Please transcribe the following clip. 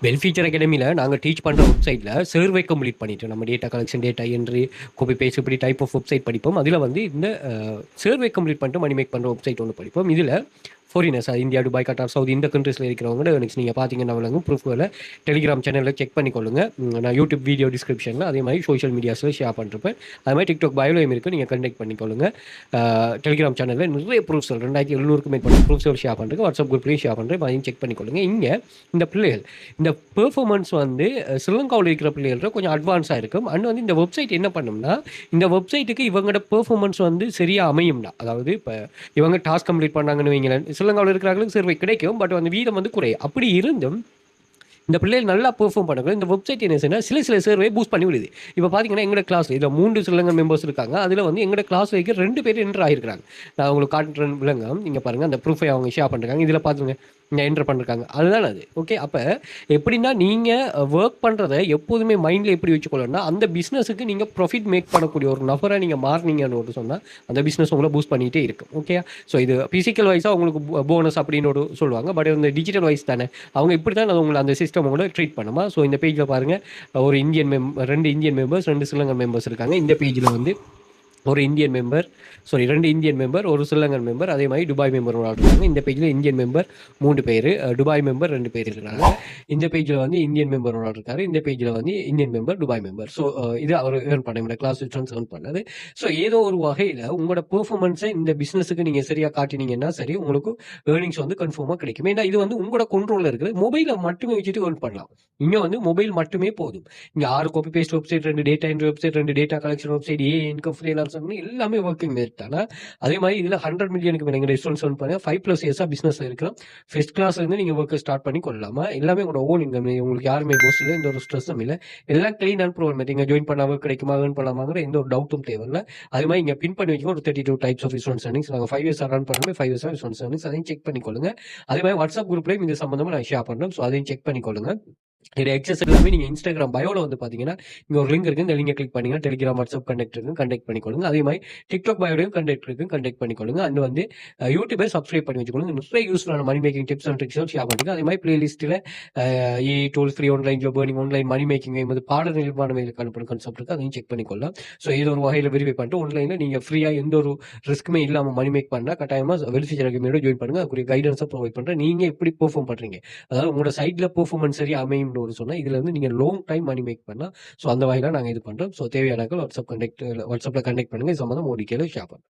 Well feature அகாடமியில் நாங்கள் teach பண்ணுற வெப்சைட்டில் சர்வே கம்ப்ளீட் பண்ணிட்டோம். நம்ம data collection, data entry, copy paste இப்படி டைப் ஆஃப் வெப்சைட் படிப்போம். அதில் வந்து இந்த சர்வே கம்ப்ளீட் பண்ணிட்டு மணி மேக் பண்ணுற வெப்சைட் ஒன்று படிப்போம். இதில் foreigners, India, Dubai, Qatar, Saudi இந்த கண்ட்ரீஸில் இருக்கிறவங்க நெக்ஸ்ட் நீங்கள் பார்த்தீங்கன்னா விளங்கும் ப்ரூஃப்களை டெலிகிராம் சேனலில் செக் பண்ணிக்கொள்ளுங்க. நான் யூடியூப் வீடியோ டிஸ்கிரிப்ஷனில் அதே மாதிரி சோஷியல் மீடியாஸில் ஷேர் பண்ணிருப்பேன். அது மாதிரி டிக்டாக் பயோலையும் இருக்குது, நீங்கள் கண்டெக்ட் பண்ணிக்கொள்ளுங்க. டெலிகிராம் சேனலில் நிறைய ப்ரூஃப்ஸ் 2700க்கு மேற்பட்ட ப்ரூஃப்ஸ் ஷேர் பண்ணுறேன். வாட்ஸ்அப் குரூப்லேயும் ஷேர் பண்ணுறேன். அதையும் செக் பண்ணிக்கொள்ளுங்க. இங்கே இந்த பிள்ளைகள் இந்த பெர்ஃபார்மன்ஸ் வந்து ஸ்ரீலங்காவில் இருக்கிற பிள்ளைகள கொஞ்சம் அட்வான்ஸாக இருக்கும். அண்ட் வந்து இந்த வெப்சைட் என்ன பண்ணும்னா, இந்த வெப்சைட்டுக்கு இவங்களோட பெர்ஃபார்மன்ஸ் வந்து சரியாக அமையும்னா, அதாவது இப்போ இவங்க டாஸ்க் கம்ப்ளீட் பண்ணாங்கன்னு வைங்களேன், ஸ்ரீலங்காவில் இருக்கிறவங்களுக்கு சர்வே கிடைக்கும். பட் அந்த வீதம் வந்து குறையும். அப்படி இருந்தும் இந்த பிள்ளைகள் நல்லா பெர்ஃபார்ம் பண்ணணும். இந்த வெப்சைட் என்ன செய்யணும், சில சர்வே பூஸ்ட் பண்ணி விடுது. இப்போ பார்த்தீங்கன்னா எங்களோட கிளாஸ் இதில் 3 ஸ்ரீலங்கன் மெம்பர்ஸ் இருக்காங்க. அதில் வந்து எங்களோட கிளாஸ் வைக்க 2 பேர் என்ட்ரு ஆகிருக்கிறாங்க. நான் உங்களுக்கு காட்டுறேன் விலங்க. நீங்கள் பாருங்கள், அந்த ப்ரூஃபை அவங்க ஷேர் பண்ணுறாங்க. இதில் பார்த்துங்க, இங்கே என்ட்ரு பண்ணிருக்காங்க. அதுதான் அது. ஓகே, அப்போ எப்படின்னா நீங்கள் ஒர்க் பண்ணுறதை எப்போதுமே மைண்டில் எப்படி வச்சுக்கொள்ளணும்னா, அந்த பிஸ்னஸுக்கு நீங்கள் ப்ராஃபிட் மேக் பண்ணக்கூடிய ஒரு நபரை நீங்கள் மாறினீங்கன்னு ஒரு சொன்னால் அந்த பிஸ்னஸ் உங்களை பூஸ்ட் பண்ணிகிட்டே இருக்கும். ஓகே, ஸோ இது ஃபிசிக்கல் வைஸாக உங்களுக்கு போனஸ் அப்படின்னு ஒரு சொல்லுவாங்க. பட் இந்த டிஜிட்டல் வைஸ் தானே, அவங்க இப்படி தான் உங்களை அந்த சிஸ்டம் கூட ட்ரீட் பண்ணுமா. ஸோ இந்த பேஜில் பாருங்கள், ஒரு ரெண்டு இந்தியன் மெம்பர்ஸ், 2 ஸ்ரீலங்கன் மெம்பர்ஸ் இருக்காங்க. இந்த பேஜில் வந்து ஒரு Indian member, sorry 2 Indian member, ஒரு ஸ்ரீலங்கன் மெம்பர், அதே மாதிரி துபாய் மெம்பர் ஒரு ஆள் இருக்காங்க. இந்த பேஜில் இந்தியன் மெம்பர் 3 பேர், துபாய் மெம்பர் 2 பேர் இருக்கிறாங்க. இந்த பேஜில் வந்து இந்தியன் மெம்பர் ஒரு ஆள் இருக்காரு. இந்த பேஜில் வந்து Indian member, Dubai member. So இது அவர் ஏர்ன் பண்ண கிளாஸ் ரிட்டர்ன்ஸ் ஏர்ன் பண்ணது. ஸோ ஏதோ ஒரு வகையில் உங்களோட பெர்ஃபார்மன்ஸை இந்த பிஸ்னஸுக்கு நீங்கள் சரியாக காட்டினீங்கன்னா சரி, உங்களுக்கு ஏர்னிங்ஸ் வந்து கன்ஃபார்மாக கிடைக்கும். ஏன்னா இது வந்து உங்களோட கண்ட்ரோலில் இருக்குது. மொபைலை மட்டுமே வச்சுட்டு ஏர்ன் பண்ணலாம். இங்கே வந்து மொபைல் மட்டுமே போதும். இங்கே 6 copy paste website, 2 data entry website, 2 data collection website, income freelance எல்லாமே ஒர்க்கிங் மேட் தானே. அதே மாதிரி இதில் 100 மில்லியனுக்கு மேலே எங்கள் ரெஸ்டாரண்ட்ஸ் ஒன் பண்ண 5+ இயர்ஸாக பிஸ்னஸில் இருக்கலாம். ஃபர்ஸ்ட் கிளாஸ்லேருந்து நீங்கள் ஒர்க்கை ஸ்டார்ட் பண்ணி கொள்ளலாமா. எல்லாமே உங்களோட ஓன் இன்கம். உங்களுக்கு யாருமே போஸ் இல்லை, எந்த ஒரு ஸ்ட்ரெஸ்ஸும் இல்லை. எல்லாம் க்ளீன் அண்ட் ப்ரோவர் மாதிரி. நீங்கள் ஜாயின் பண்ணாமல் கிடைக்குமா, ஏர்ன் பண்ணலாமாங்கிற எந்த ஒரு டவுட்டும் தேவையில்லை. அது மாதிரி இங்கே பின் பண்ணி வச்சுக்கோ ஒரு 32 டைப்ஸ் ஆஃப் ரெஸ்டாரண்ட்ஸ் ஏர்னிங்ஸ். நாங்கள் 5 இயர்ஸ் ரன் பண்ணாமல் 5 இயர்ஸ் ரெஸ்டாரண்ட்ஸ் ஏர்னிங்ஸ், அதையும் செக் பண்ணிக்கொள்ளுங்க. அதே மாதிரி வாட்ஸ்அப் குரூப்லேயும் இது சம்மந்தமாக நான் ஷேர் பண்ணுறோம். ஸோ அதையும் செக் பண்ணிக்கொள்ளுங்க. இது எக்ஸஸ் எல்லாமே நீங்கள் இன்ஸ்டாகிராம் பயோவில் வந்து பார்த்தீங்கன்னா இங்கே ஒரு லிங்க் இருக்குது. இந்த லிங்கை கிளிக் பண்ணிங்கன்னா டெலிகிராம், வாட்ஸ்அப் கண்டெக்ட் இருக்குது, கண்டெக்ட் பண்ணிக்கொள்ளுங்க. அதே மாதிரி டிக்டாக் பயோலையும் கண்டெக்ட் இருக்குது, கண்டெக்ட் பண்ணிக்கொள்ளுங்க. அண்ட் வந்து யூடியூபை சப்ஸ்கிரைப் பண்ணி வச்சுக்கொள்ளுங்க. நிறைய யூஸ்ஃபுல்லான மணி மேக்கிங் டிப்ஸ் அண்ட் ட்ரிக்ஸும் ஷேர் பண்ணுறீங்க. அதே மாதிரி பிளேலிஸ்ட்டில் tools, free online job earning, online money making என்பது பாட நிர்மாணங்களுக்கு அனுப்புற கான்செப்ட் இருக்குது. அதையும் செக் பண்ணிக்கொள்ளலாம். ஸோ ஏதோ ஒரு வகையில் வெரிஃபை பண்ணிட்டு ஆன்லைனில் நீங்கள் ஃப்ரீயாக எந்த ஒரு ரிஸ்க்குமே இல்லாமல் மணி மேக் பண்ணால் கட்டாயமாக வெல்ஃபீச்சர் அகாடமியோட ஜாயின் பண்ணுங்கள். அதுக்குரிய கைடன்ஸை ப்ரொவைட் பண்ணுறேன். நீங்கள் எப்படி பெர்ஃபார்ம் பண்ணுறீங்க, அதாவது உங்களோட சைடில் பெர்ஃபார்மன்ஸ் சரியா அமையும்னு ஒரு சொன்னால் இதில் வந்து நீங்கள் லாங் டைம் மணி மேக் பண்ணலாம். ஸோ அந்த வகையில் நாங்கள் இது பண்ணுறோம். ஸோ தேவையான வாட்ஸ்அப்பில் கண்டெக்ட் பண்ணுங்கள். இது சம்மந்தம் ஒரு டீட்டெயிலும் ஷேர் பண்ணுறோம்.